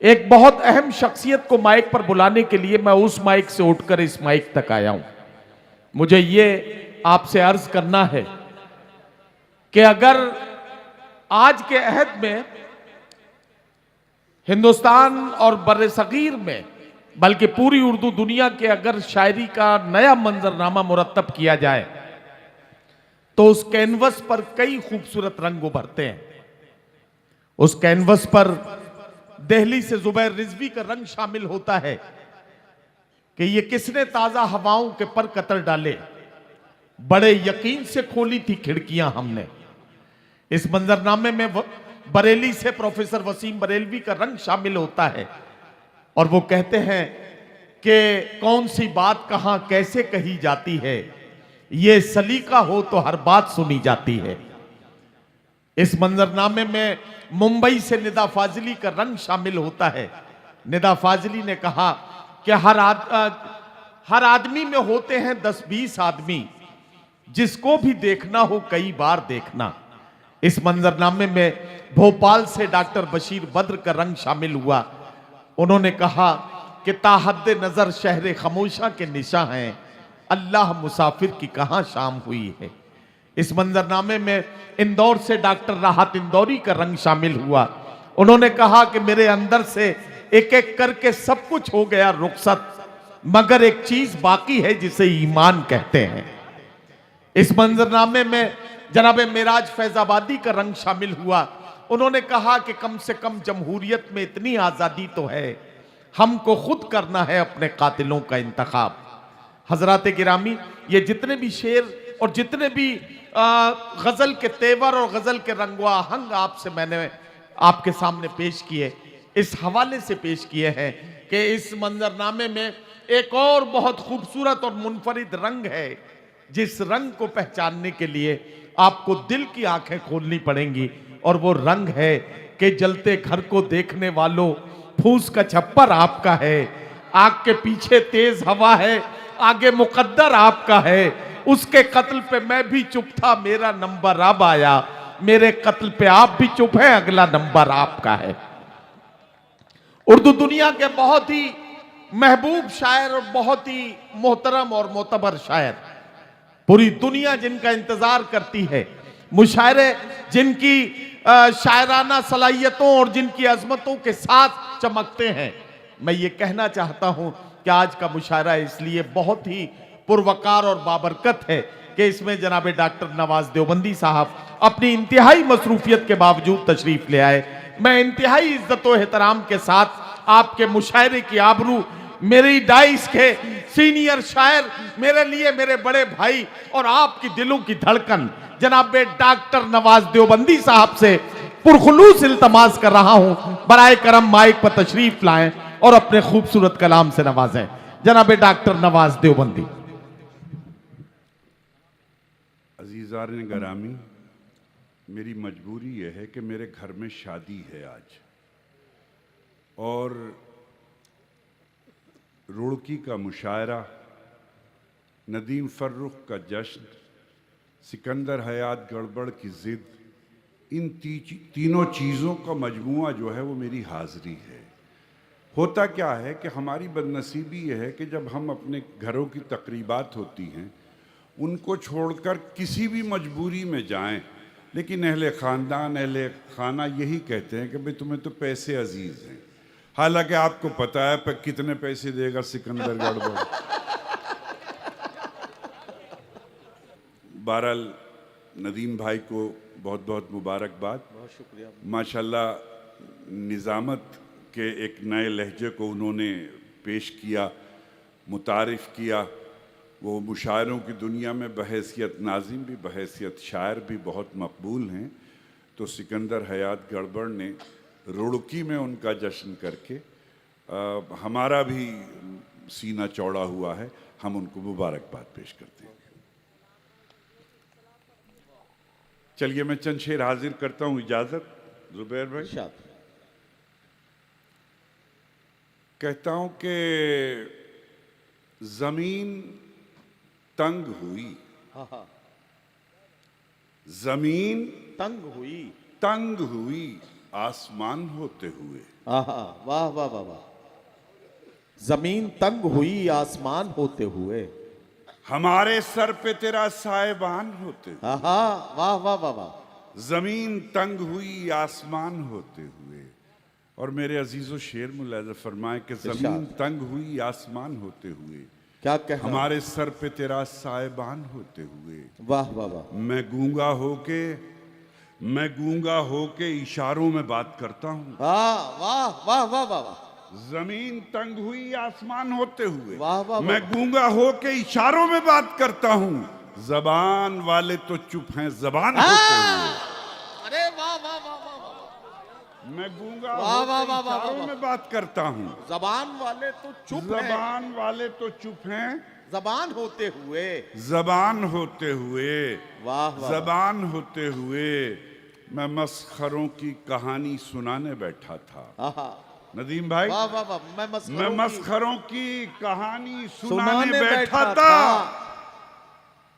एक बहुत अहम शख्सियत को माइक पर बुलाने के लिए मैं उस माइक से उठकर इस माइक तक आया हूं। मुझे ये आपसे अर्ज करना है कि अगर आज के अहद में हिंदुस्तान और बर्रे सगीर में बल्कि पूरी उर्दू दुनिया के अगर शायरी का नया मंजरनामा मुरतब किया जाए तो उस कैनवस पर कई खूबसूरत रंग उभरते हैं। उस कैनवस पर दिल्ली से जुबैर रिजवी का रंग शामिल होता है कि ये किसने ताजा हवाओं के पर कतर डाले, बड़े यकीन से खोली थी खिड़कियां हमने। इस मंजरनामे में बरेली से प्रोफेसर वसीम बरेलवी का रंग शामिल होता है और वो कहते हैं कि कौन सी बात कहां कैसे कही जाती है, ये सलीका हो तो हर बात सुनी जाती है। इस मंजरनामे में मुंबई से निदा फाजिली का रंग शामिल होता है। निदा फाजिली ने कहा कि हर आदमी में होते हैं 10-20 आदमी, जिसको भी देखना हो कई बार देखना। इस मंजरनामे में भोपाल से डॉक्टर बशीर बद्र का रंग शामिल हुआ। उन्होंने कहा कि ताहद्दे नजर शहर खामोशा के निशा हैं, अल्लाह मुसाफिर की कहां शाम हुई है। इस मंजरनामे में इंदौर से डॉक्टर राहत इंदौरी का रंग शामिल हुआ। उन्होंने कहा कि मेरे अंदर से एक एक करके सब कुछ हो गया रुखसत, मगर एक चीज बाकी है जिसे ईमान कहते हैं। इस मंजरनामे में जनाब मेराज फैजाबादी का रंग शामिल हुआ। उन्होंने कहा कि कम से कम जमहूरियत में इतनी आजादी तो है, हमको खुद करना है अपने कातिलों का इंतखाब। हजरात गिरामी, ये जितने भी शेर और जितने भी गजल के तेवर और गजल के रंगवा आहंग आपसे मैंने आपके सामने पेश किए, इस हवाले से पेश किए हैं कि इस मंजरनामे में एक और बहुत खूबसूरत और मुनफरिद रंग है, जिस रंग को पहचानने के लिए आपको दिल की आंखें खोलनी पड़ेंगी। और वो रंग है कि जलते घर को देखने वालों, फूस का छप्पर आपका है, आग के पीछे तेज हवा है, आगे मुकद्दर आपका है। उसके कत्ल पे मैं भी चुप था, मेरा नंबर अब आया, मेरे कत्ल पे आप भी चुप हैं, अगला नंबर आपका है। उर्दू दुनिया के बहुत ही महबूब शायर और बहुत ही मोहतरम और मोतबर शायर, पूरी दुनिया जिनका इंतजार करती है, मुशायरे जिनकी शायराना सलाहियतों और जिनकी अजमतों के साथ चमकते हैं। मैं ये कहना चाहता हूं कि आज का मुशायरा इसलिए बहुत ही पुरवकार और बाबरकत है कि इसमें जनाब डॉक्टर नवाज देवबंदी साहब अपनी इंतहाई मसरूफियत के बावजूद तशरीफ ले आए। मैं इंतहाई इज्जत और एहतराम के साथ आपके मुशायरे की आबरू मेरी डाइस के सीनियर शायर, मेरे लिए मेरे बड़े भाई और आपकी दिलों की धड़कन जनाब डॉक्टर नवाज देवबंदी साहब से पुरखुलूस इल्तमास कर रहा हूं, बराए करम माइक पर तशरीफ लाएं और अपने खूबसूरत कलाम से नवाजें। जनाब डॉक्टर नवाज देवबंदी। अजीज़ान गरामी, मेरी मजबूरी यह है कि मेरे घर में शादी है आज, और रुड़की का मुशायरा, नदीम फर्रुख का जश्न, सिकंदर हयात गड़बड़ की ज़िद, इन तीनों चीज़ों का मजमुआ जो है वो मेरी हाज़िरी है। होता क्या है कि हमारी बदनसीबी यह है कि जब हम अपने घरों की तकरीबात होती हैं उनको छोड़कर किसी भी मजबूरी में जाएं, लेकिन अहले ख़ानदान अहले खाना यही कहते हैं कि भाई तुम्हें तो पैसे अजीज़ हैं। हालांकि आपको पता है पर कितने पैसे देगा सिकंदर गड़बड़। बहरहाल नदीम भाई को बहुत बहुत मुबारकबाद, बहुत शुक्रिया। माशाल्लाह निज़ामत के एक नए लहजे को उन्होंने पेश किया, मुतारिफ़ किया। वो मुशायरों की दुनिया में बहैसियत नाज़िम भी बहैसियत शायर भी बहुत मकबूल हैं। तो सिकंदर हयात गड़बड़ ने रुड़की में उनका जश्न करके हमारा भी सीना चौड़ा हुआ है, हम उनको मुबारकबाद पेश करते हैं। चलिए मैं चंद शेर हाजिर करता हूँ, इजाज़त जुबैर भाई। कहता हूँ कि ज़मीन तंग हुई, ज़मीन तंग हुई, तंग हुई, आसमान होते हुए। आहा, वाह वाह वाह वाह। जमीन तंग हुई आसमान होते हुए। हमारे सर पे तेरा साएबान होते हुए। आहा, वाह वाह वाह वाह। जमीन तंग हुई आसमान होते हुए। और मेरे अजीजों शेर मुलाजा फरमाए कि जमीन तंग हुई आसमान होते हुए, क्या कहना। हमारे सर पे तेरा साएबान होते हुए। वाह वाह वाह। मैं गूंगा होके इशारों में बात करता हूँ। वाह वाह वाह वाह वाह वाह। जमीन तंग हुई आसमान होते हुए, वाह, वाह, मैं गूंगा होके इशारों में बात करता हूँ। जबान वाले तो चुप हैं जबान होते हुए। अरे वाह वाह वाह वाह वाह। मैं गूंगा वाह, वाह, होके वाह, वाह, इशारों वाह। में बात करता हूँ। जबान वाले तो चुप हैं, जबान वाले तो चुप हैं जबान होते हुए। जबान होते हुए। वाह वाह। जबान होते हुए मैं मस्खरों की कहानी सुनाने बैठा था। आहा, नदीम भाई, वाह वाह वाह। मैं मैं मस्खरों की मस्खरों की कहानी सुनाने सुनाने बैठा बैठा था। था।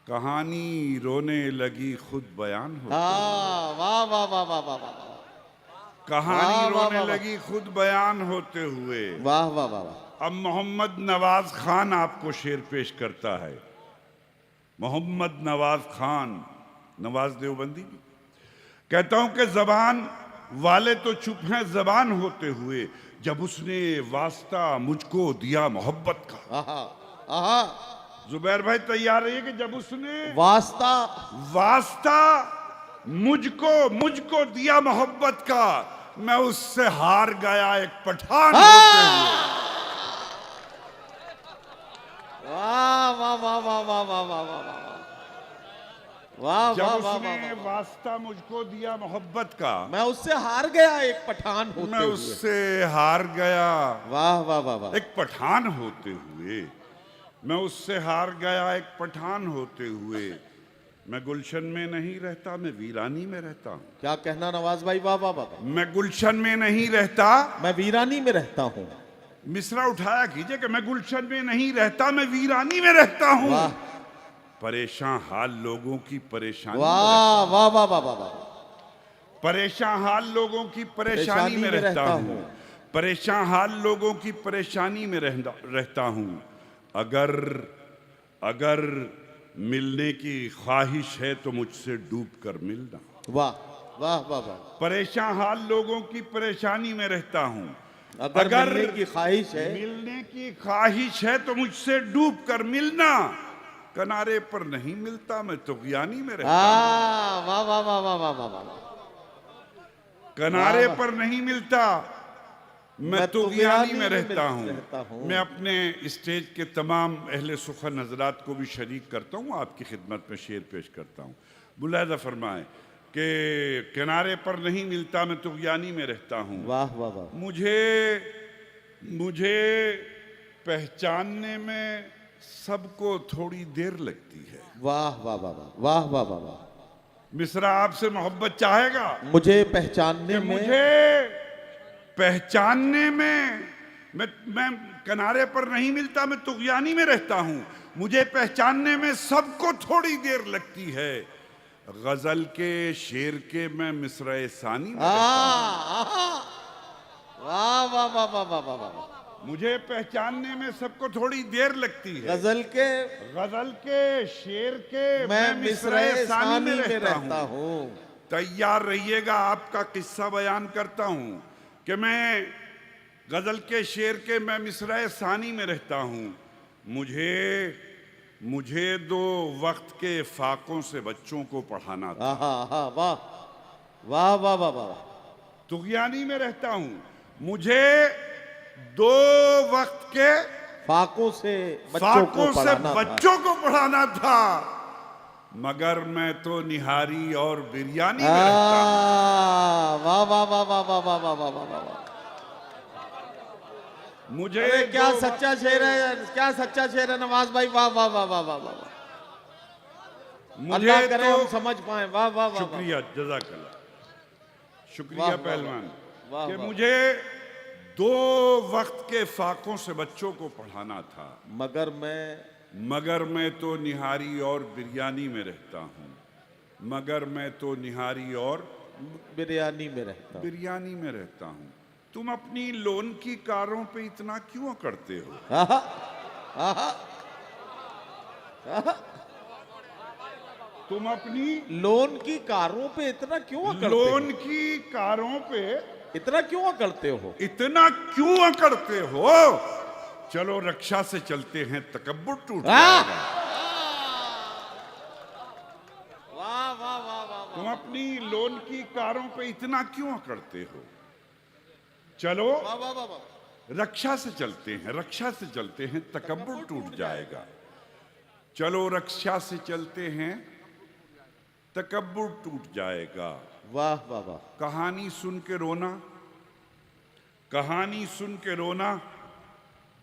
कहानी रोने लगी खुद बयान हो। हाँ, वाह वाह वाह वाह वाह वाह। कहानी वाह, वाह, रोने वाह, वाह। लगी खुद बयान होते हुए। वाह वाह वाह वाह। अब मोहम्मद नवाज खान आपको शेर पेश करता है। मोहम्मद नवाज खान, नवाज देवबंदी भी कहता हूं कि जबान वाले तो चुप हैं जबान होते हुए, जब उसने वास्ता मुझको दिया मोहब्बत का। आहा, आहा। जुबैर भाई तैयार रहिए कि जब उसने वास्ता वास्ता मुझको दिया मोहब्बत का, मैं उससे हार गया एक पठान होते हुए। वाह वाह वाह वाह वाह वाह वाह वाह वाह। वाह जब वाह वाह उसने वाह वाह। वास्ता मुझको दिया मोहब्बत का, मैं उससे हार गया एक पठान होते मैं हुए। उससे हार गया वाह वाह वाह वाह। एक पठान होते हुए। मैं उससे हार गया एक पठान होते हुए। मैं गुलशन में नहीं रहता, मैं वीरानी में रहता हूँ। क्या कहना नवाज भाई, वाह वाह वाह। मैं गुलशन में नहीं रहता, मैं वीरानी में रहता हूँ। मिसरा उठाया कीजिए कि मैं गुलशन में नहीं रहता, मैं वीरानी में रहता हूँ। वाह परेशान हाल लोगों की परेशानी में वाह वाह वाह वाह वाह वाह। परेशान हाल लोगों की परेशानी में रहता हूँ। परेशान हाल लोगों की परेशानी में रहता हूँ। अगर मिलने की ख्वाहिश है तो मुझसे डूब कर मिलना। वाह वाह वाह वाह। परेशान हाल लोगों की परेशानी में रहता हूँ। अगर मिलने की ख्वाहिश है, मिलने की ख्वाहिश है तो मुझसे डूब कर मिलना। किनारे पर नहीं मिलता मैं तुगयानी में रहता हूँ। वाह वाह वाह वाह वाह वाह वाह। किनारे पर नहीं मिलता मैं तुगयानी में रहता हूँ। मैं अपने स्टेज के तमाम अहले सुखन हजरात को भी शरीक करता हूँ, आपकी खिदमत में शेर पेश करता हूँ। मुलाहिज़ा फरमाएं कि किनारे पर नहीं मिलता मैं तुगयानी में रहता हूँ। वाह वाह वाह। मुझे पहचानने में सबको थोड़ी देर लगती है। वाह वाह वाह वाह वाह वाह वाह। मिसरा आपसे मोहब्बत चाहेगा, मुझे पहचानने में, मुझे पहचानने में मैं किनारे पर नहीं मिलता मैं तुगयानी में रहता हूँ। मुझे पहचानने में सबको थोड़ी देर लगती है। गजल के शेर के मैं मिसरा सानी में रहता हूँ। वाह वाह वाह वाह वाह वाह वाह। मुझे पहचानने में सबको थोड़ी देर लगती है। गजल के शेर के मैं मिसरा सानी में रहता रहता हूँ। तैयार रहिएगा, आपका किस्सा बयान करता हूँ कि मैं गजल के शेर के मैं मिसरा सानी में रहता हूँ। मुझे 2 वक्त के फाकों से बच्चों को पढ़ाना था। वाह वाह वाह वाह वाह। तुगयानी में रहता हूँ। मुझे 2 वक्त के फाकों से बच्चों को पढ़ाना था, मगर मैं तो निहारी और बिरयानी में रहता हूँ। वाह वाह वाह वाह वाह वाह वाह वाह वाह वाह। मुझे क्या सच्चा शेर है, क्या सच्चा शेर है नवाज भाई। वाह वाह वाह वाह वाह वाह। अल्लाह करे हम समझ पाए। वाह वाह वाह। शुक्रिया, जज़ाकल्लाह, शुक्रिया पहलवान। कि वाह। मुझे 2 वक्त के फाकों से बच्चों को पढ़ाना था, मगर मैं तो निहारी और बिरयानी में रहता हूँ। मगर मैं तो निहारी और बिरयानी में रहता हूं। बिरयानी में रहता हूं। तुम अपनी लोन की कारों पे इतना क्यों करते हो? आहा, आहा, आहा। तुम अपनी लोन की कारों पे इतना क्यों अकड़ते लोन हो? की कारों पे इतना क्यों अकड़ते हो? इतना क्यों अकड़ते हो? चलो रक्षा से चलते हैं, तकब्बुर टूट आह! जाएगा। वाह वाह वाह वाह तुम अपनी लोन की कारों पे इतना क्यों अकड़ते हो? चलो वाह वाह वाह वाह। रक्षा से चलते हैं, रक्षा से चलते हैं, तकब्बुर टूट जाएगा। चलो रक्षा से चलते हैं, तकब्बुर टूट जाएगा। वाह वाह वाह। कहानी सुन के रोना, कहानी सुन के रोना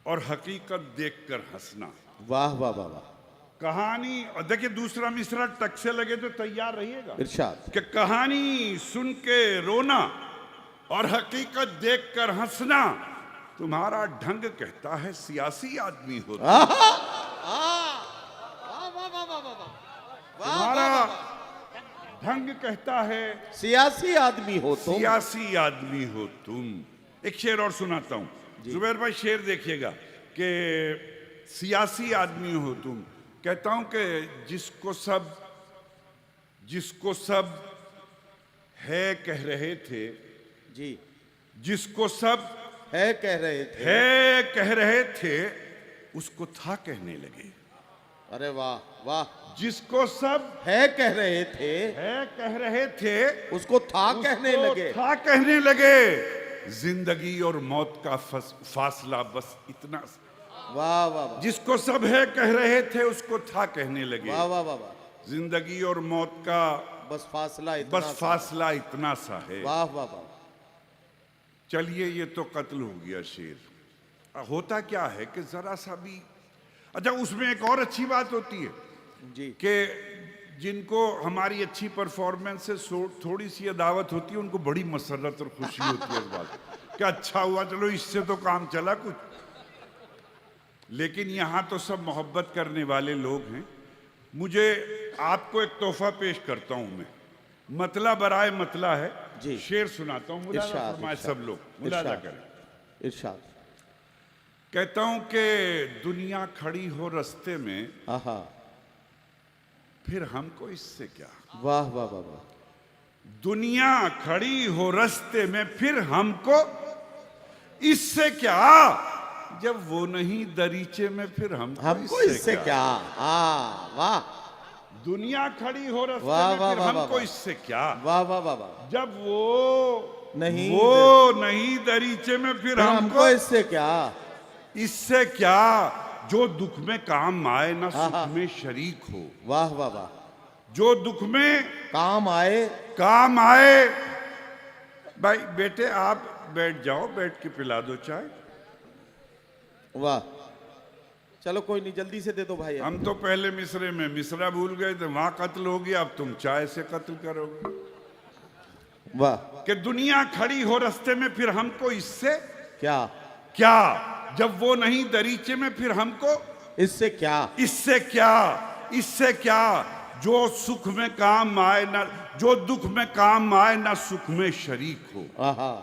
और हकीकत देखकर हंसना। वाह वाह वाह वाह। कहानी, और देखिए दूसरा मिसरा टक से लगे तो तैयार रहिएगा इरशाद। कि कहानी सुन के रोना और हकीकत देखकर हंसना तुम्हारा ढंग कहता है सियासी आदमी हो तुम। आहा, वाह वाह वाह वाह वाह। तुम्हारा ढंग कहता है सियासी आदमी हो तुम। सियासी आदमी हो तुम। एक शेर और सुनाता हूं, जुबैर भाई शेर देखिएगा कि सियासी आदमी हो तुम। कहता हूं कि जिसको सब है कह रहे थे, जी, जिसको सब है कह रहे थे। है कह रहे थे उसको था कहने लगे। अरे वाह वाह। जिसको सब है कह रहे थे है कह रहे थे उसको था कहने उसको लगे। था कहने लगे। जिंदगी और मौत का फासला बस इतना। वाह वाह वाह। जिसको सब है कह रहे थे उसको था कहने लगे। वाह वाह वाह वाह। जिंदगी और मौत का बस फासला इतना बस सा। फासला इतना सा है। वाह वाह वाह। चलिए ये तो कत्ल हो गया शेर। होता क्या है कि जरा सा भी, अच्छा उसमें एक और अच्छी बात होती है जी, कि जिनको हमारी अच्छी परफॉर्मेंस से थोड़ी सी अदावत होती है उनको बड़ी मसरत और खुशी होती है इस बात कि अच्छा हुआ, चलो इससे तो काम चला कुछ। लेकिन यहाँ तो सब मोहब्बत करने वाले लोग हैं। मुझे आपको एक तोहफा पेश करता हूं मैं। मतला बराए मतला है जी। शेर सुनाता हूं, मुलाजा इरशाद, फरमाए इरशाद, सब लोग, मुलाजा इरशाद। करें। इरशाद। कहता हूं कि दुनिया खड़ी हो रास्ते में, आहा, फिर हमको इससे क्या। वाह वाह वाह वाह। दुनिया खड़ी हो रास्ते में फिर हमको इससे क्या। जब वो नहीं दरीचे में फिर हमको इससे क्या। वाह दुनिया खड़ी हो रास्ते वाह, में वाह, फिर वाह, हमको वाह। इससे क्या। वाह वाह वाह वाह। जब वो नहीं नहीं दरीचे में फिर फिर हमको इससे क्या। इससे क्या। जो दुख में काम आए ना सुख में शरीक हो। वाह वाह वाह। जो दुख में काम आए। काम आए। भाई बेटे आप बैठ जाओ, बैठ के पिला दो चाय। वाह, चलो कोई नहीं, जल्दी से दे दो भाई। हम तो पहले मिसरे में मिसरा भूल गए थे, वहां कत्ल हो गया, अब तुम चाय से कत्ल करोगे। वाह। कि दुनिया खड़ी हो रास्ते में फिर हमको इससे क्या। क्या। जब वो नहीं दरीचे में फिर हमको इससे क्या। इससे क्या। इससे क्या। जो सुख में काम आए ना, जो दुख में काम आए ना सुख में शरीक हो। आहा,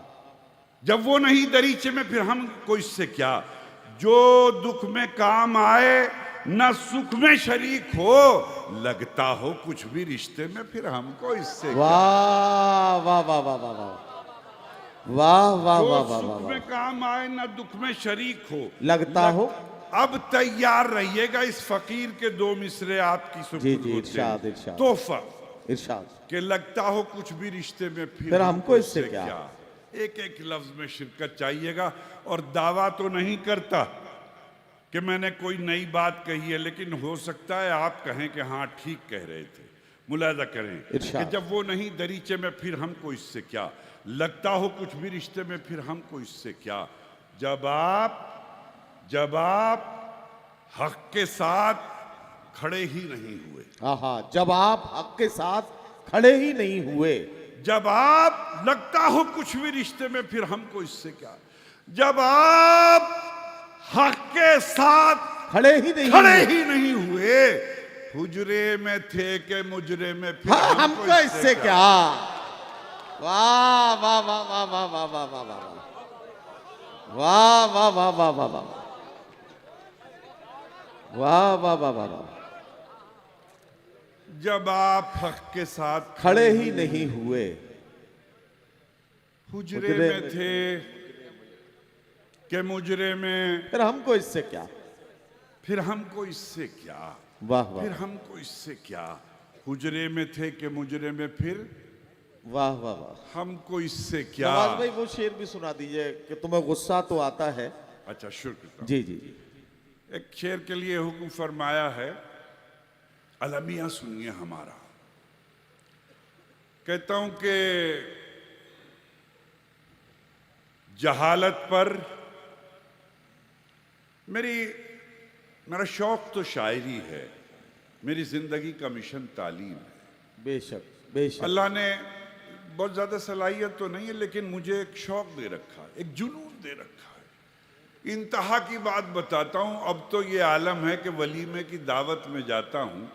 जब वो नहीं दरीचे में फिर हमको इससे क्या। जो दुख में काम आए ना सुख में शरीक हो। लगता हो कुछ भी रिश्ते में फिर हमको इससे क्या। वाह वाह वाह वाह वाह वाह वाह वाह जो वाह वाह सुख वाह। में काम आए ना दुख में शरीक हो। लगता हो। अब तैयार रहिएगा इस फकीर के दो मिसरे आपकी जी सुपुर्द जी, होते इरशाद हैं। इरशाद तोहफा इरशाद। कि लगता हो कुछ भी रिश्ते में फिर हमको इससे क्या। एक एक लफ्ज में शिरकत चाहिएगा। और दावा तो नहीं करता कि मैंने कोई नई बात कही है, लेकिन हो सकता है आप कहें कि हाँ ठीक कह रहे थे। मुलाजा करें कि जब वो नहीं दरीचे में फिर हमको इससे क्या। लगता हो कुछ भी रिश्ते में फिर हमको इससे क्या। जब आप हक के साथ खड़े ही नहीं हुए। आहा, जब आप हक के साथ खड़े ही नहीं हुए। जब आप लगता हो कुछ भी रिश्ते में फिर हमको इससे क्या। जब आप हक के साथ खड़े ही नहीं हुए। हुजरे में थे के मुजरे में फिर हमको इससे क्या। वाह वाह वाह वाह वाह वाह वाह वाह वाह वाह वाह वाह वाह वाह वाह वाह वाह वाह वाह वाह। जब आप हक के साथ खड़े ही नहीं हुए, हुजरे में थे कि मुजरे में, फिर हमको इससे क्या। फिर हमको इससे क्या, वाह फिर वाह हमको इससे क्या। हुजरे में थे कि मुजरे में, फिर वाह वाह वाह। हमको इससे क्या। नवाज भाई वो शेर भी सुना दीजिए कि तुम्हें गुस्सा तो आता है। अच्छा शुक्र। जी जी जी। एक शेर के लिए हुक्म फरमाया है, अलमिया सुनिए हमारा। कहता हूं कि जहालत पर मेरा शौक तो शायरी है, मेरी जिंदगी का मिशन तालीम है। बेशक बेशक। अल्लाह ने बहुत ज्यादा सलाहियत तो नहीं है, लेकिन मुझे एक शौक दे रखा है, एक जुनून दे रखा है। इंतहा की बात बताता हूं, अब तो ये आलम है कि वलीमे की दावत में जाता हूं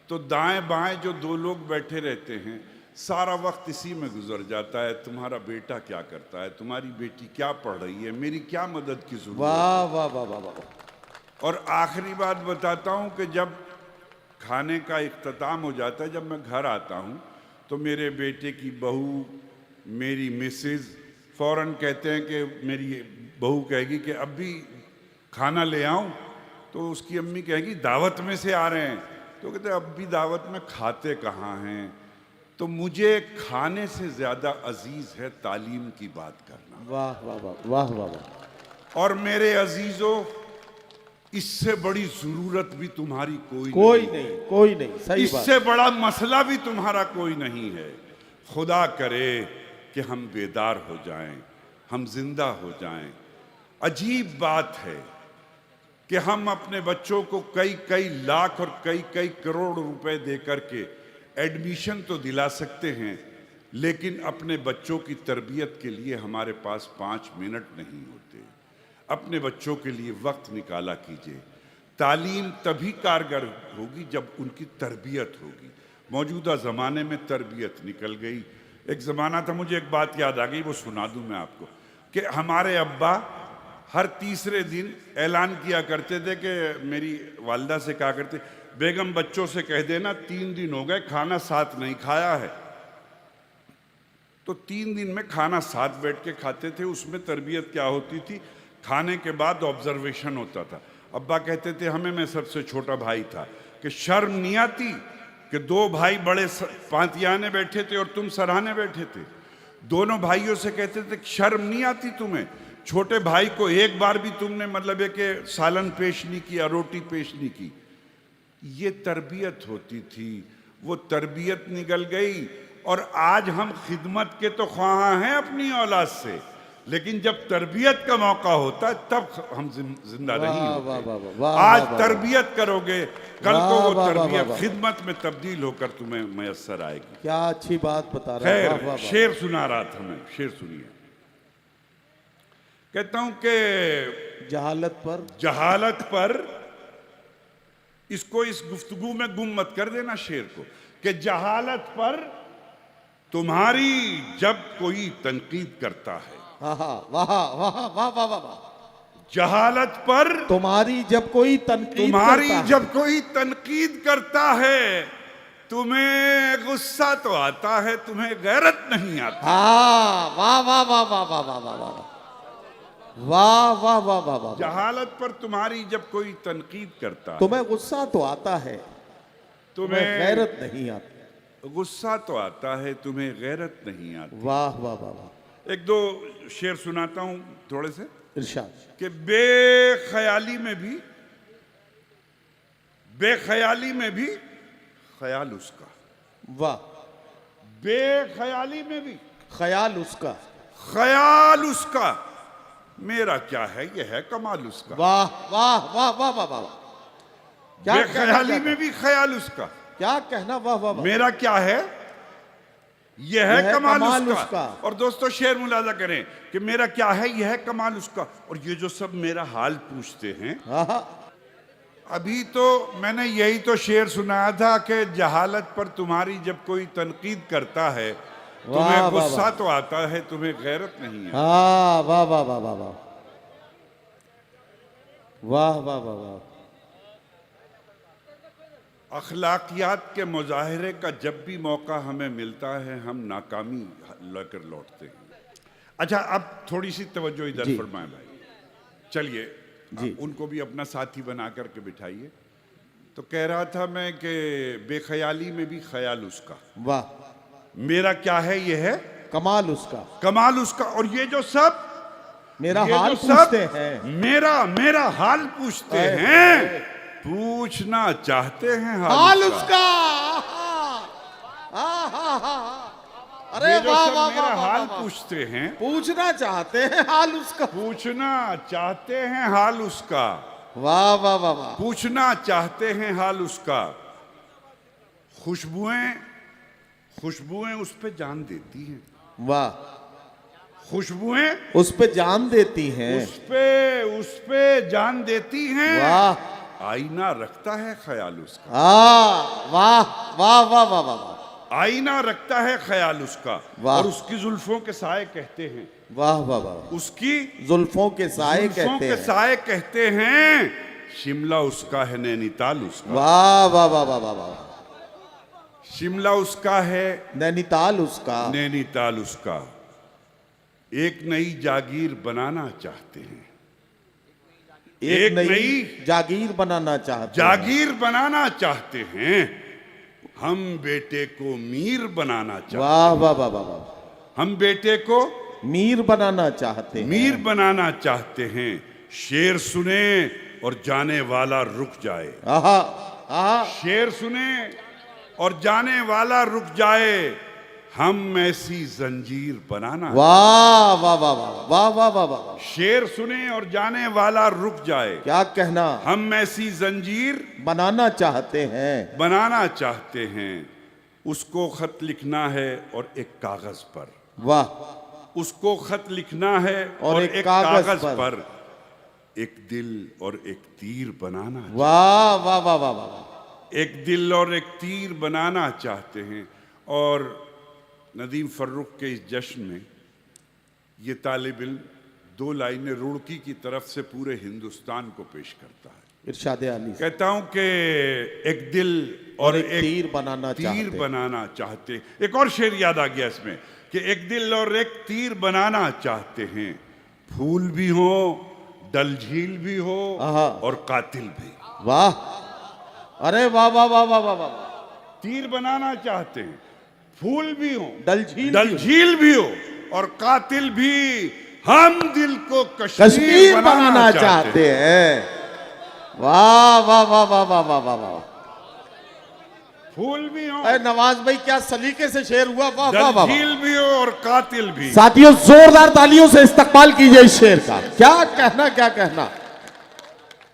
तो दाएं बाएं जो दो लोग बैठे रहते हैं, सारा वक्त इसी में गुजर जाता है। तुम्हारा बेटा क्या करता है, तुम्हारी बेटी क्या पढ़ रही है, मेरी क्या मदद की जरूरत है। वाह वाह वाह वाह वाह। और आखिरी बात बताता हूं कि जब खाने का इख्तिताम हो जाता है, जब मैं घर आता हूं तो मेरे बेटे की बहू, मेरी मिसेज फौरन कहते हैं कि मेरी बहू कहेगी कि अब भी खाना ले आऊं, तो उसकी अम्मी कहेगी दावत में से आ रहे हैं, तो कहते हैं अब भी दावत में खाते कहाँ हैं। तो मुझे खाने से ज़्यादा अजीज़ है तालीम की बात करना। वाह वाह वाह वाह वाह वाह। और मेरे अजीज़ों, इससे बड़ी ज़रूरत भी तुम्हारी कोई नहीं, कोई नहीं। सही बात। इससे बड़ा मसला भी तुम्हारा कोई नहीं है। खुदा करे कि हम बेदार हो जाएं, हम जिंदा हो जाएं। अजीब बात है कि हम अपने बच्चों को कई कई लाख और कई कई करोड़ रुपए दे करके एडमिशन तो दिला सकते हैं, लेकिन अपने बच्चों की तरबियत के लिए हमारे पास 5 मिनट नहीं होते। अपने बच्चों के लिए वक्त निकाला कीजिए। तालीम तभी कारगर होगी जब उनकी तरबियत होगी। मौजूदा ज़माने में तरबियत निकल गई। एक ज़माना था, मुझे एक बात याद आ गई, वो सुना दूं मैं आपको, कि हमारे अब्बा हर तीसरे दिन ऐलान किया करते थे कि मेरी वालिदा से कहा करते, बेगम बच्चों से कह देना 3 दिन हो गए खाना साथ नहीं खाया है। तो 3 दिन में खाना साथ बैठ के खाते थे। उसमें तरबियत क्या होती थी, खाने के बाद ऑब्जर्वेशन होता था। अब्बा कहते थे हमें, मैं सबसे छोटा भाई था, कि शर्म नहीं आती कि 2 भाई बड़े पांतियाने बैठे थे और तुम सराहने बैठे थे। दोनों भाइयों से कहते थे शर्म नहीं आती तुम्हें, छोटे भाई को एक बार भी तुमने मतलब है कि सालन पेश नहीं किया, रोटी पेश नहीं की। ये तरबियत होती थी, वो तरबियत निकल गई। और आज हम खिदमत के तो ख्वाह हैं अपनी औलाद से, लेकिन जब तरबियत का मौका होता है तब हम जिंदा नहीं होते। आज तरबियत करोगे, कल को वो तरबियत खिदमत में तब्दील होकर तुम्हें मैसर आएगी। क्या अच्छी बात बता रहे हैं। शेर सुना रहा था मैं, शेर सुनिए। कहता हूं कि जहालत पर इसको इस गुफ्तगू में गुम मत कर देना शेर को, कि जहालत पर तुम्हारी जब कोई तनकीद करता है, वाह वाह वाह वाह वाह वाह। जहालत पर तुम्हारी जब कोई तनकीद करता है, तुम्हें गुस्सा तो आता है, तुम्हें गैरत नहीं आती। वाह वाह वाह वाह वाह वाह वाह वाह वाह वाह वाह वाह वाह। जहालत पर तुम्हारी जब कोई तनकीद करता है, तुम्हें गुस्सा तो आता है, तुम्हें गैरत नहीं आती। गुस्सा तो आता है, तुम्हें गैरत नहीं आती। वाह वाह वाह वाह। 1-2 शेर सुनाता हूं थोड़े से। इरशाद। कि बेख्याली में भी ख्याल उसका। वाह। बेख्याली में भी ख्याल उसका। मेरा क्या है, यह है कमाल उसका। वाह वाह वाह वाह वाह वाह। बेख्याली में भी ख्याल उसका। क्या कहना, वाह वाह। मेरा क्या है, यह है कमाल उसका। और दोस्तों शेर मुलाजा करें कि मेरा क्या है, यह है कमाल उसका। और ये जो सब मेरा हाल पूछते हैं, अभी तो मैंने यही तो शेर सुनाया था कि जहालत पर तुम्हारी जब कोई तनकीद करता है, वाह, तुम्हें वाह, गुस्सा तो आता है, तुम्हें गैरत नहीं है। हाँ, वाह वाह वाह वाह वाह वाह वाह वाह वाह। अखलाकियात के मुजाहरे का जब भी मौका हमें मिलता है हम नाकामी लेकर लौटते हैं। अच्छा, अब थोड़ी सी तवज्जो इधर जी। फरमाएं भाई। चलिए, जी। उनको भी अपना साथी बना करके बिठाइए। तो कह रहा था मैं कि बेख्याली में भी ख्याल उसका, वाह, मेरा क्या है ये है कमाल उसका, कमाल उसका। और ये जो सब मेरा ये हाल जो सब पूछते हैं, मेरा मेरा हाल पूछते हाय, हैं, पूछना चाहते हैं हाल उसका। अरे ये जो वाह सब वाह मेरा वाह हाल वाह, वाह। पूछते हैं, पूछना चाहते हैं हाल उसका। पूछना चाहते हैं हाल उसका, वाह वाह वाह वाह। पूछना चाहते हैं हाल उसका। खुशबुएं खुशबुएं उस पे जान देती हैं, वाह, खुशबुएं उस पे जान देती हैं। उस पे जान देती हैं। वाह, आईना रखता है ख्याल उसका, वाह वाह वाह वाह वाह। आईना रखता है ख्याल उसका। वाह। और उसकी जुल्फों के साए कहते हैं, वाह वाह वाह। उसकी जुल्फों के साए जुल्फों कहते के हैं। साए कहते हैं। शिमला उसका है, नैनीताल उसका, वाह वाह वाह वाह वाह वाह। शिमला उसका है, नैनीताल उसका, नैनीताल उसका। एक नई जागीर बनाना चाहते हैं, एक नई नई जागीर बनाना चाहते हैं। जागीर बनाना चाहते हैं। हम बेटे को मीर बनाना चाहते वाह वाह वाह वाह वाह। हम बेटे को मीर बनाना चाहते हैं। मीर बनाना चाहते हैं। शेर सुने और जाने वाला रुक जाए, आहा आहा। शेर सुने और जाने वाला रुक जाए। हम ऐसी जंजीर बनाना, वाह वाह वाह वाह वाह वाह वाह वाह। शेर सुने और जाने वाला रुक जाए। क्या कहना, हम ऐसी जंजीर बनाना चाहते हैं। बनाना चाहते हैं। उसको खत लिखना है और एक कागज पर, वाह, उसको खत लिखना है और और एक एक कागज कागज पर। पर एक दिल और एक तीर बनाना, वाह वाह वाह वाह वाह। एक दिल और एक तीर बनाना चाहते हैं। और नदीम फर्रुख के इस जश्न में ये तालिब इल्म 2 लाइनें रुड़की की तरफ से पूरे हिंदुस्तान को पेश करता है। इरशाद अली। कहता हूं कि एक दिल और एक तीर बनाना तीर चाहते। बनाना चाहते। एक और शेर याद आ गया इसमें कि एक दिल और एक तीर बनाना चाहते हैं। फूल भी हो, डल झील भी हो आहा। और कातिल भी। वाह, अरे वाह वाह वाह वाह वाह वाह। तीर बनाना चाहते हैं, फूल भी हो, डल झील भी हो और कातिल भी। हम दिल को कश्मीर बनाना चाहते हैं। वाह वाह वाह वाह वाह वाह वाह वाह। फूल भी हो, अरे नवाज भाई क्या सलीके से शेर हुआ। वाह वाह वाह। झील भी हो और कातिल भी। साथियों जोरदार तालियों से इस्तकबाल कीजिए इस शेर का। क्या कहना, क्या कहना।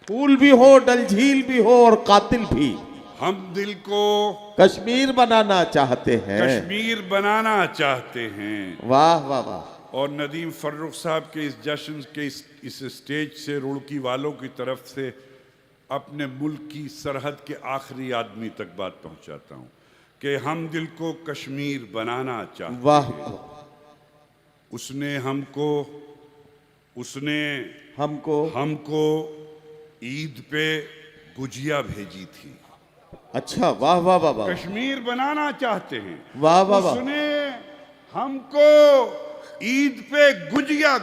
फूल भी हो, डल झील भी हो और कातिल भी। हम दिल को कश्मीर बनाना चाहते हैं। कश्मीर बनाना चाहते हैं। वाह वाह वाह। और नदीम फर्रुख साहब के इस जश्न के इस स्टेज से रुड़की वालों की तरफ से अपने मुल्क की सरहद के आखिरी आदमी तक बात पहुंचाता हूं कि हम दिल को कश्मीर बनाना चाहते वाह। हैं। उसने हमको ईद पे गुजिया भेजी थी। अच्छा, वाह वाह वाह वाह। कश्मीर बनाना चाहते हैं। वाह वाह वाह। उसने हमको ईद पे गुजिया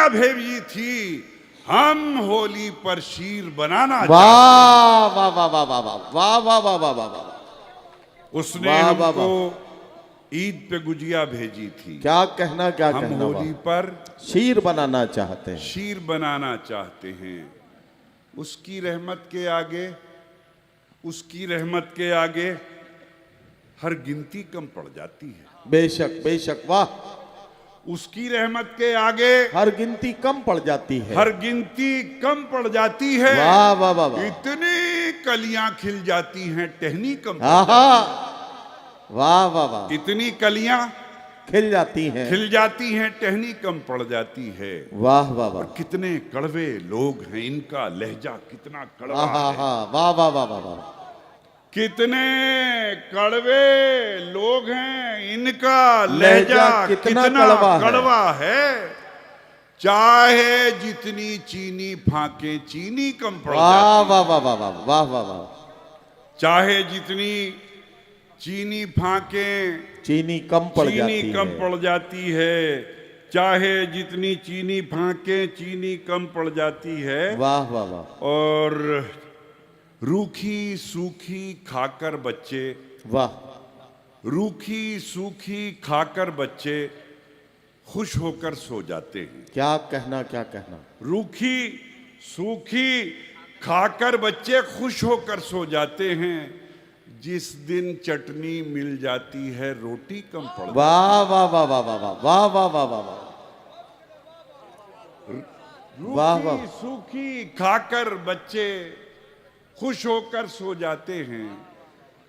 भेजी थी। हम होली पर शीर बनाना चाहते वाह वाह वाह वाह वाह वाह वाह वाह वाह वाह वाह वाह। उसने वाह, वाह, हमको ईद पे गुजिया भेजी थी। क्या कहना, क्या हम कहना। होली पर शीर बनाना चाहते हैं। शीर बनाना चाहते हैं। उसकी रहमत के आगे हर गिनती कम पड़ जाती है। बेशक बेशक। वाह। उसकी रहमत के आगे हर गिनती कम पड़ जाती है। हर गिनती कम पड़ जाती है। वाह वाह वाह वाह। इतनी कलियां खिल जाती हैं, टहनी कम पड़ आहा। जाती वाह वाह वाह। है। इतनी कलियां खिल जाती हैं। खिल जाती हैं, टहनी कम पड़ जाती है। वाह वाह वाह। कितने कड़वे लोग हैं, इनका लहजा कितना कड़वा आहा है। हा। वाह वाह वाह वाह वाह। कितने कड़वे लोग हैं, इनका लहजा कितना कड़वा है। चाहे जितनी चीनी फाके चीनी कम पड़ वाह जाती, वाह वाह वाह वाह वाह वाह वाह। चाहे जितनी चीनी फाके चीनी कम पड़ चीनी जाती कम है। पड़ जाती है, चाहे जितनी चीनी फाके चीनी कम पड़ जाती है। वाह वाह वाह और रूखी सूखी खाकर बच्चे, वाह। रूखी सूखी खाकर बच्चे खुश होकर सो जाते हैं। क्या कहना क्या कहना। रूखी सूखी खाकर बच्चे खुश होकर सो जाते हैं। जिस दिन चटनी मिल जाती है रोटी कम पड़ जाती है। वाह वाह वाह वाह वाह वाह वाह वाह वाह वाह वाह। वाह, वाह। रूखी सूखी खाकर बच्चे खुश होकर सो जाते हैं।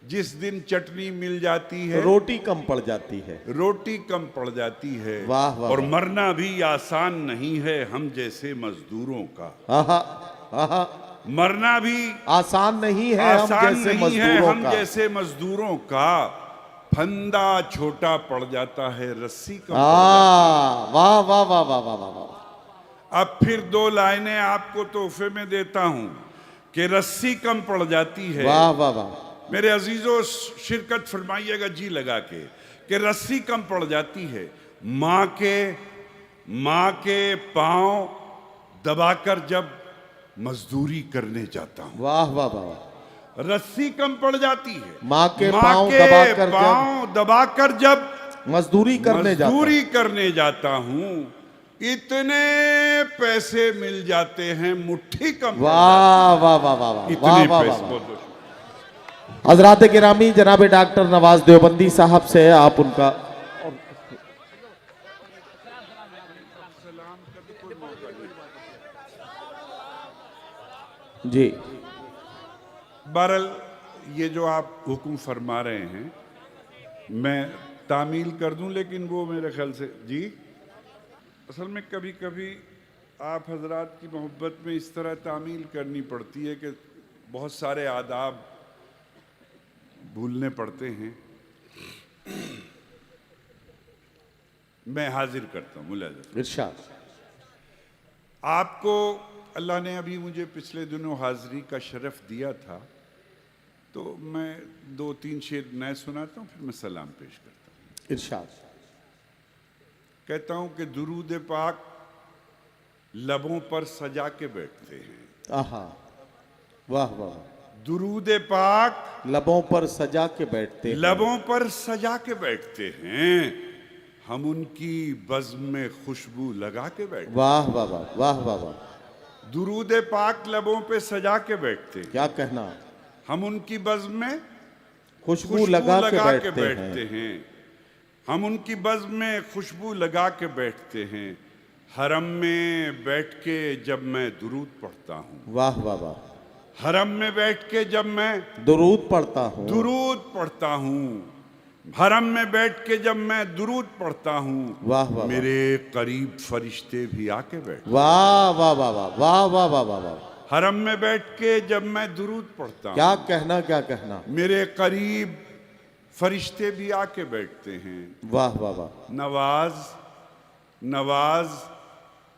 जिस दिन चटनी मिल जाती है रोटी कम पड़ जाती है। रोटी कम पड़ जाती है। वाह, वाह, और वाह। मरना भी आसान नहीं है हम जैसे मजदूरों का। आहा आहा। मरना भी आसान नहीं है हम आसान जैसे नहीं है मजदूरों हम का। जैसे मजदूरों का। फंदा छोटा पड़ जाता है रस्सी कम पड़ वाह वाह वाह वाह वाह वाह वाह। जाती। अब फिर दो लाइनें आपको तोहफे में देता हूं कि रस्सी कम पड़ जाती है। वाह वाह वाह। मेरे अजीजों शिरकत फरमाइएगा जी लगा के कि रस्सी कम पड़ जाती है। माँ के पांव दबाकर जब मजदूरी करने जाता हूं। वाह वाह वाह। रस्सी कम पड़ जाती है। माँ के पांव दबाकर पांव दबाकर जब मजदूरी करने जाता हूं, इतने पैसे मिल जाते हैं मुट्ठी कम। वाह वाह वाह वाह वाह। इतने वाह पैसे। वाह। हजरात गिरामी, जनाब डॉक्टर नवाज देवबंदी साहब से आप उनका जी। बहरहाल ये जो आप हुक्म फरमा रहे हैं मैं तामील कर दूं, लेकिन वो मेरे ख्याल से जी असल में कभी कभी आप हजरात की मोहब्बत में इस तरह तामील करनी पड़ती है कि बहुत सारे आदाब भूलने पड़ते हैं। मैं हाजिर करता हूँ मुलाज़ा। इरशाद। आपको अल्लाह ने अभी मुझे पिछले दिनों हाजिरी का शरफ दिया था, तो मैं दो तीन शेर नए सुनाता हूँ, फिर मैं सलाम पेश करता हूँ। इरशाद। कहता हूँ कि दुरूद पाक लबों पर सजा के बैठते हैं। आहा। वाह वाह। दुरूद पाक लबों पर सजा के बैठते हैं। लबों पर सजा के बैठते हैं। हम उनकी बज़्म में खुशबू लगा के बैठते। वाह वाह वाह वाह वाह वाह। दुरूद पाक लबों पे सजा के बैठते हैं। क्या कहना। हम उनकी बज़्म में खुशबू लगा के बैठते हैं। हम उनकी बज़्म में खुशबू लगा के बैठते हैं। हरम में बैठ के जब मैं दुरूद पढ़ता हूँ। वाह वाह वाह। हरम में बैठ के जब मैं दुरूद पढ़ता हूँ। दुरूद पढ़ता हूँ। हरम में बैठ के जब मैं दुरूद पढ़ता हूँ। वाह वाह। मेरे करीब फरिश्ते भी आके बैठते। वाह वाह वाह वाह वाह वाह वाह वाह वाह। हरम में बैठ के जब मैं दुरूद पढ़ता हूँ। क्या कहना क्या कहना। मेरे करीब फरिश्ते भी आके बैठते हैं। वाह वाह वाह। नवाज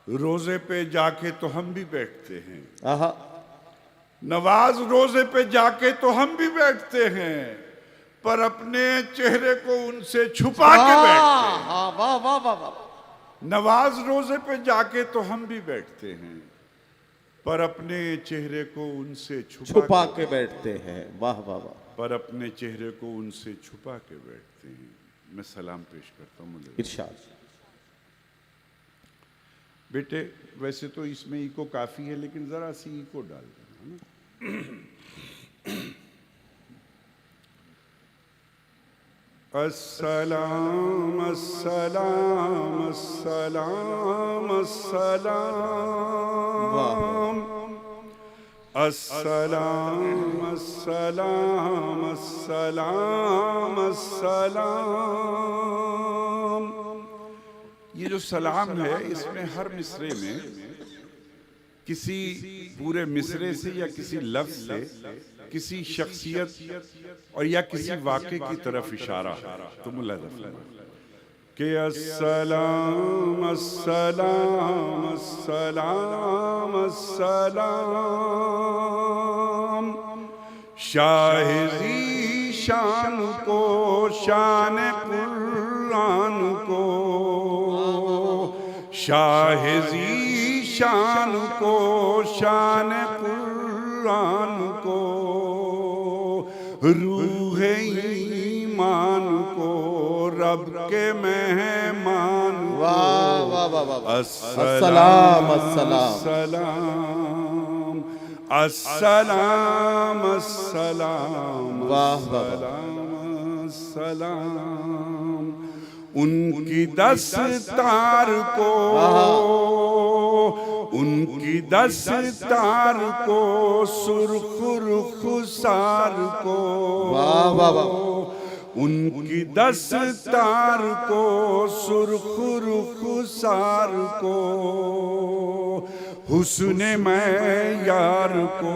रोजे पे जाके तो हम भी बैठते हैं। आहा। नवाज रोजे पे जाके तो हम भी बैठते हैं, पर अपने चेहरे को उनसे छुपा के बैठते हैं। हाँ, वाह वाह वाह वाह। नवाज रोजे पे जाके तो हम भी बैठते हैं, पर अपने चेहरे को उनसे छुपा के बैठते हैं। वाह वाह वाह। पर अपने चेहरे को उनसे छुपा के बैठते हैं। मैं सलाम पेश करता हूँ। इरशाद। बेटे वैसे तो इसमें इको काफी है, लेकिन जरा सी इको डाल देना है। अस्सलाम अस्सलाम अस्सलाम अस्सलाम अस्सलाम अस्सलाम अस्सलाम अस्सलाम। ये जो सलाम है इसमें हर मिसरे में किसी पूरे मिसरे से या किसी लफ्ज से किसी शख्सियत और या किसी वाक़े की तरफ इशारा तो मुलाहिज़ा फरमाइए कि अस्सलाम अस्सलाम अस्सलाम अस्सलाम शाहिदी शान को शान कुरान को शाहिदी शान को शान कुरान को रूह ईमान को रब के मेहमान वाह वाह वाह वाह। अस्सलाम अस्सलाम अस्सलाम अस्सलाम अस्सलाम वाह वाह। अस्सलाम उनकी दस्तार को उनकी दस्तार को सुर्ख रुखसार को वाह वाह वाह। उनकी दस्तार को सुर्ख रुखसार को हुस्न मैं यार को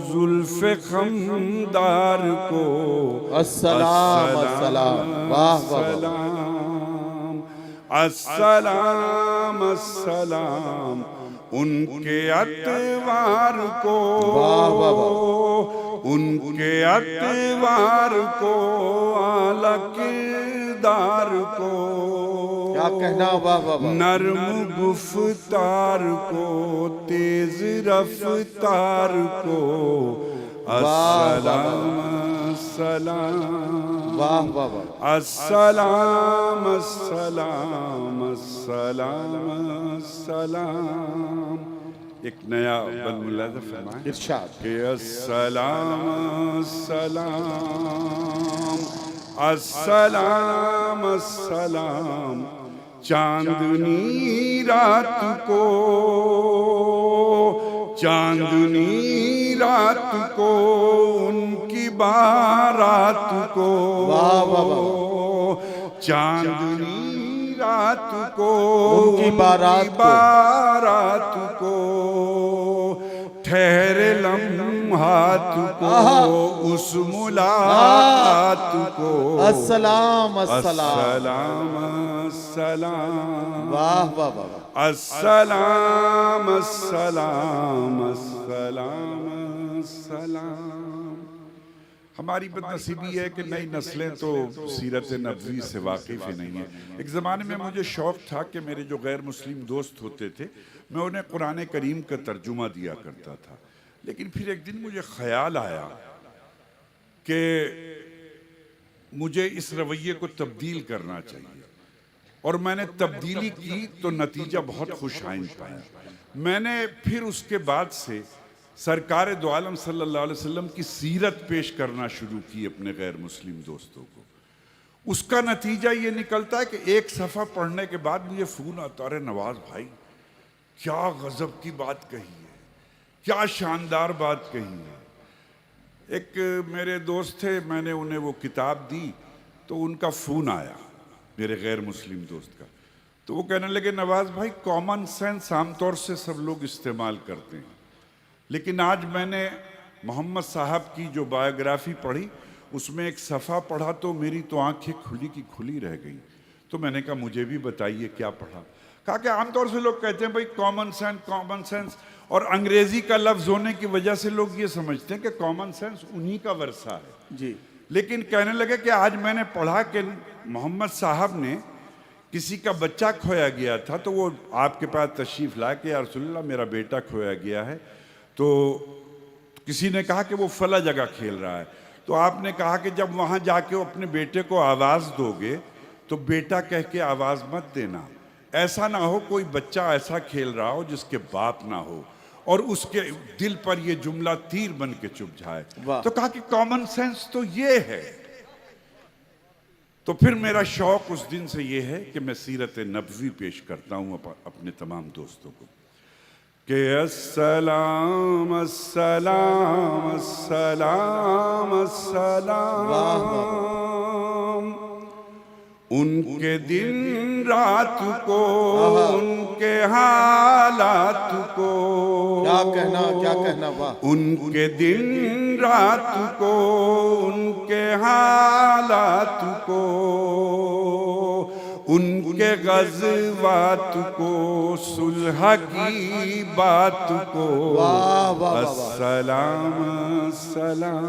जुल्फ़े खमदार को अस्सलाम अस्सलाम वाह वाह वाह। अस्सलाम अस्सलाम उनके अतवार को वाह वाह वाह। उनके अतवार को आला किरदार को क्या कहना वाह वाह वाह। नर्म गुफ्तार को तेज रफ्तार को अस्सलाम अस्सलाम वाह वाह वाह। अस्सलाम अस्सलाम अस्सलाम अस्सलाम एक नया बल मुलाहिज़ा फरमाएं इरशाद। कि अस्सलाम अस्सलाम अस्सलाम अस्सलाम चांदनी रात को चांदनी रात को उनकी बारात को वाह वाह वाह। चांदनी रात को उनकी बारात को ठहरे लम्हात को उस मुलाकात को अस्सलाम अस्सलाम अस्सलाम अस्सलाम वाह वाह वाह। अस्सलाम अस्सलाम अस्सलाम अस्सलाम। हमारी बदनसीबी है कि नई नस्लें तो सीरत नबवी से वाकिफ़ ही नहीं है। एक ज़माने में मुझे शौक़ था कि मेरे जो गैर मुस्लिम दोस्त होते थे मैं उन्हें कुरान करीम का तर्जुमा दिया करता था, लेकिन फिर एक दिन मुझे ख्याल आया कि मुझे इस रवैये को तब्दील करना चाहिए और मैंने तब्दीली की तो नतीजा बहुत खुशाइन पाया। मैंने फिर उसके बाद से सरकार दो आलम सल्लल्लाहु अलैहि वसल्लम की सीरत पेश करना शुरू की अपने गैर मुस्लिम दोस्तों को। उसका नतीजा ये निकलता है कि एक सफ़ा पढ़ने के बाद मुझे फ़ोन आता, अरे नवाज भाई क्या गज़ब की बात कही है, क्या शानदार बात कही है। एक मेरे दोस्त थे, मैंने उन्हें वो किताब दी तो उनका फ़ोन आया मेरे गैर मुस्लिम दोस्त का, तो वो कहने लगे नवाज भाई कॉमन सेंस आमतौर से सब लोग इस्तेमाल करते हैं, लेकिन आज मैंने मोहम्मद साहब की जो बायोग्राफी पढ़ी उसमें एक सफ़ा पढ़ा तो मेरी तो आंखें खुली की खुली रह गई। तो मैंने कहा मुझे भी बताइए क्या पढ़ा। कहा कि आमतौर से लोग कहते हैं भाई कॉमन सेंस, और अंग्रेजी का लफ्ज़ होने की वजह से लोग ये समझते हैं कि कॉमन सेंस उन्हीं का वर्षा है जी। लेकिन कहने लगे कि आज मैंने पढ़ा कि मोहम्मद साहब ने किसी का बच्चा खोया गया था तो वो आपके पास तशरीफ़ लाया कि या रसूलल्लाह मेरा बेटा खोया गया है। तो किसी ने कहा कि वो फला जगह खेल रहा है, तो आपने कहा कि जब वहाँ जाके अपने बेटे को आवाज़ दोगे तो बेटा कह के आवाज़ मत देना, ऐसा ना हो कोई बच्चा ऐसा खेल रहा हो जिसके बाप ना हो और उसके दिल पर ये जुमला तीर बन के चुभ जाए। तो कहा कि कॉमन सेंस तो ये है। तो फिर मेरा शौक़ उस दिन से ये है कि मैं सीरत नबवी पेश करता हूँ अपने तमाम दोस्तों को कि अस्सलाम अस्सलाम अस्सलाम अस्सलाम उनके दिन रात को, उनके हालात को, क्या कहना, वाह। उनके दिन रात को, उनके हालात को, उनके गज़वात को, सुलह की बात को, वाह, वाह, वाह, अस्सलाम अस्सलाम,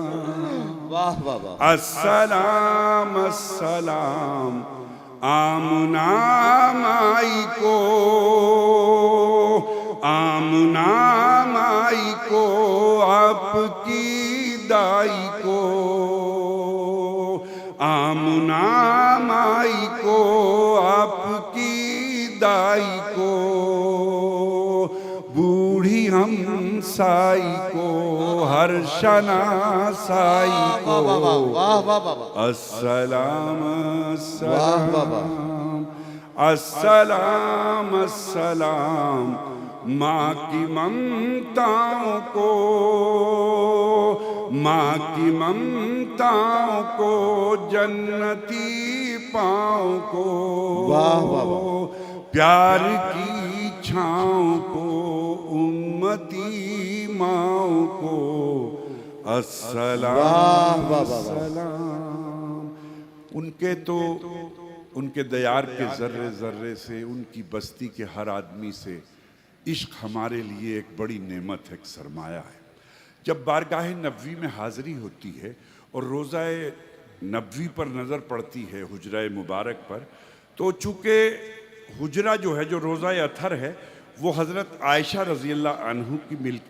वाह वाह वाह। अस्सलाम अस्सलाम आमना माई को, आमना माई को, आपकी दाई को, आमना माई को, आपकी दाई को, बूढ़ी हम साई को, हर शना साई को, वाह वाह वाह वाह वाह। अस्सलाम वाह, वाह, अस्सलाम, अस्सलाम अस्सलाम माँ की ममताओं को, माँ की ममताओं को, जन्नती पाँव को, वाह, वाह, वाह। प्यार की छाँव को, उम्मती माँव को, अस्सलाम वाह, वाह, वाह, वाह। अस्सलाम। उनके दयार के जर्रे जर्रे से, उनकी बस्ती के हर आदमी से इश्क हमारे लिए एक बड़ी नेमत है, एक सरमाया है। जब बारगाह नबवी में हाज़िरी होती है और रोज़ाए नबवी पर नज़र पड़ती है, हुजरा मुबारक पर, तो चूँकि हुजरा जो है, जो रोज़ाए अथर है, वो हज़रत आयशा रज़ी अल्लाह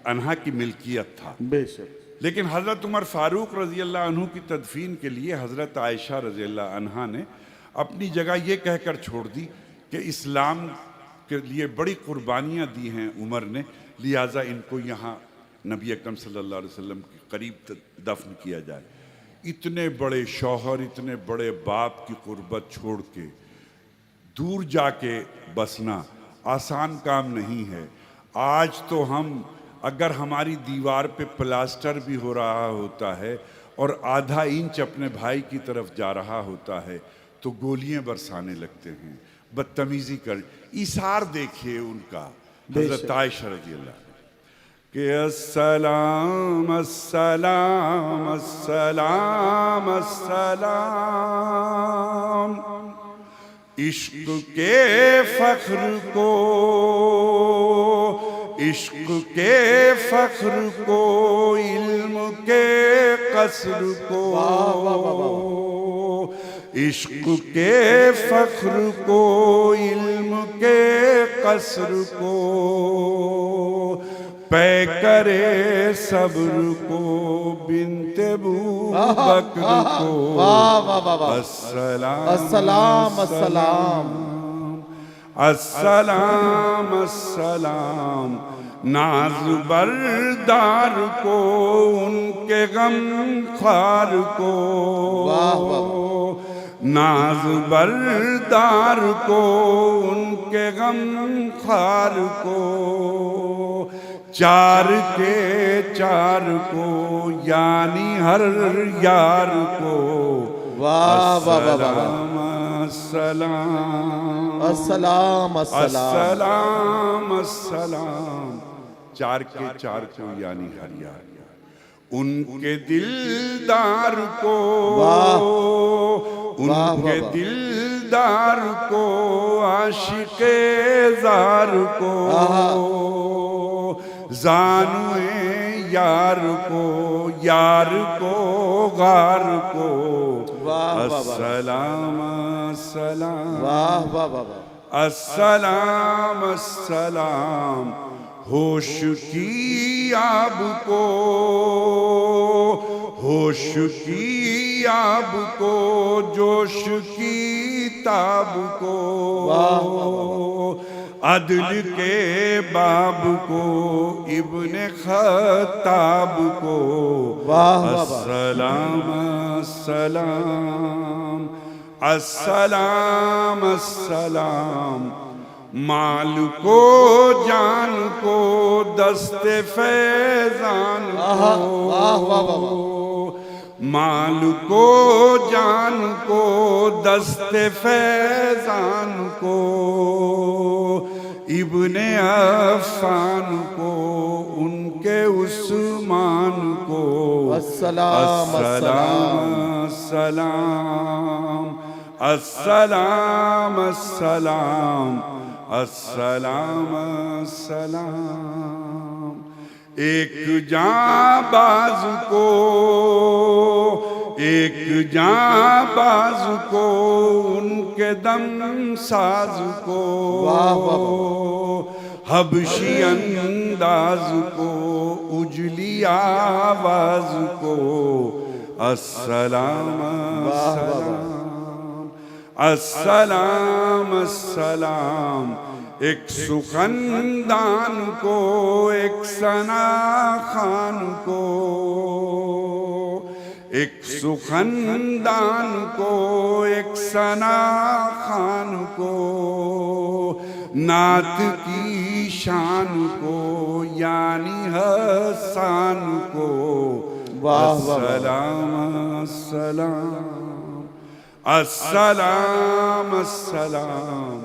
अन्हा की मिल्कियत था। बेशक। लेकिन हज़रत उमर फ़ारूक रज़ी अल्लाह अन्हु की तदफीन के लिए हज़रत आयशा रज़ी अल्लाह अन्हा ने अपनी जगह ये कहकर छोड़ दी कि इस्लाम के लिए बड़ी कुर्बानियाँ दी हैं उमर ने, लिहाजा इनको यहाँ नबी अकरम सल्लल्लाहु अलैहि वसल्लम के करीब दफन किया जाए। इतने बड़े शौहर, इतने बड़े बाप की कुर्बत छोड़ के दूर जाके बसना आसान काम नहीं है। आज तो हम, अगर हमारी दीवार पे प्लास्टर भी हो रहा होता है और आधा इंच अपने भाई की तरफ जा रहा होता है, तो गोलियां बरसाने लगते हैं, बदतमीजी कर। इशार देखिए उनका, हज़रत आयशा रज़ी अल्लाह कि अस्सलाम अस्सलाम अस्सलाम अस्सलाम, इश्क के फ़ख्र को, इश्क के फ़ख्र को, इल्म के क़स्र को, इश्क के फ़ख्र को, इल्म के क़स्र को, पै करे सब्र को, बिन्ते बू बकर को, अस्सलाम अस्सलाम अस्सलाम, अस्सलाम अस्सलाम नाज बरदार को, उनके गम ख्वार को, नाज बरदार को, उनके गम ख्वार को, चार के चार को, यानी हर यार को, वाह वाह वाह वाह, अस्सलाम अस्सलाम अस्सलाम अस्सलाम, चार के चार को यानी हर यार, उनके दिलदार को, उनके दिलदार को, आशिके जार को, जानुए यार को, यार को गार को, अस्सलाम अस्सलाम, वाह वाह वाह, अस्सलाम अस्सलाम, होश की आब को, होश की आब को, जोश की ताब को, अदल के बाब को, इब्ने खत्ताब को, अस्सलाम अस्सलाम, अस्सलाम अस्सलाम, माल को जान को, दस्ते फैजान को, माल को जान को दस्ते फैजान को इब्ने अफ़ान को उनके उस्मान को अस्सलाम अस्सलाम अस्सलाम अस्सलाम अस्सलाम अस्सलाम। एक जाबाज को उनके दम साज को हबशी अंदाज को उजली आवाज को अस्सलाम अस्सलाम अस्सलाम अस्सलाम। एक सुखनदान को एक सना खान को एक सुखनदान को एक सना खान को नात की शान को यानी हसान को अस्सलाम अस्सलाम अस्सलाम अस्सलाम।